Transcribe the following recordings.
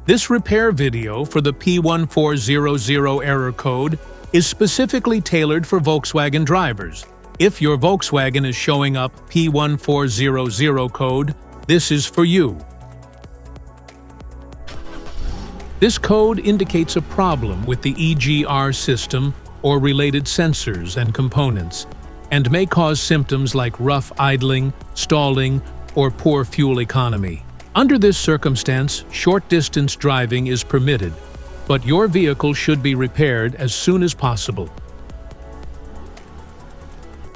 This repair video for the P1400 error code is specifically tailored for Volkswagen drivers. If your Volkswagen is showing up P1400 code, this is for you. This code indicates a problem with the EGR system or related sensors and components, and may cause symptoms like rough idling, stalling, or poor fuel economy. Under this circumstance, short-distance driving is permitted, but your vehicle should be repaired as soon as possible.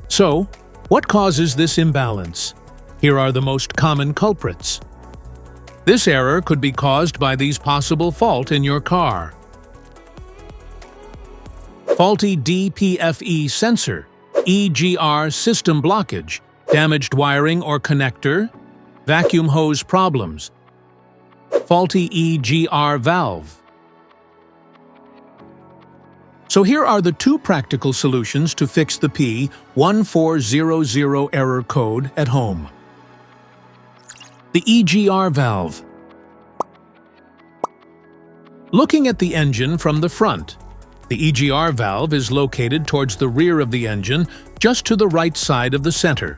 So, what causes this imbalance? Here are the most common culprits. This error could be caused by these possible faults in your car. Faulty DPFE sensor, EGR system blockage, damaged wiring or connector, vacuum hose problems, faulty EGR valve. So here are the two practical solutions to fix the P1400 error code at home. The EGR valve. Looking at the engine from the front, the EGR valve is located towards the rear of the engine, just to the right side of the center.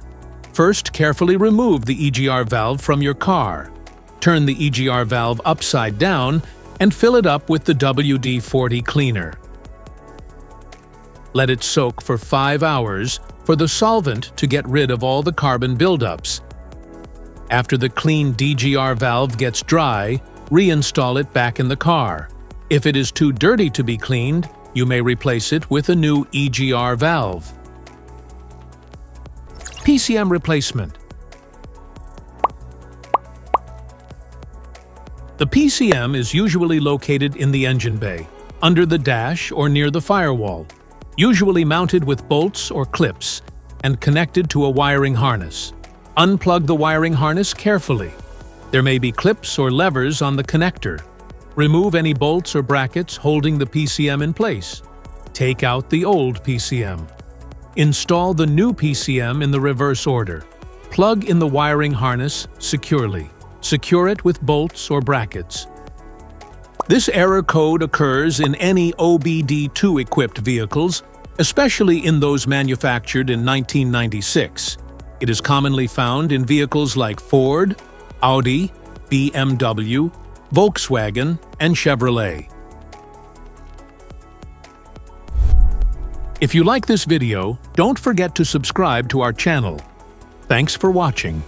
First, carefully remove the EGR valve from your car. Turn the EGR valve upside down and fill it up with the WD-40 cleaner. Let it soak for 5 hours for the solvent to get rid of all the carbon buildups. After the clean DGR valve gets dry, reinstall it back in the car. If it is too dirty to be cleaned, you may replace it with a new EGR valve. PCM replacement. The PCM is usually located in the engine bay, under the dash or near the firewall, usually mounted with bolts or clips, and connected to a wiring harness. Unplug the wiring harness carefully. There may be clips or levers on the connector. Remove any bolts or brackets holding the PCM in place. Take out the old PCM. Install the new PCM in the reverse order. Plug in the wiring harness securely. Secure it with bolts or brackets. This error code occurs in any OBD2-equipped vehicles, especially in those manufactured in 1996. It is commonly found in vehicles like Ford, Audi, BMW, Volkswagen, and Chevrolet. If you like this video, don't forget to subscribe to our channel. Thanks for watching.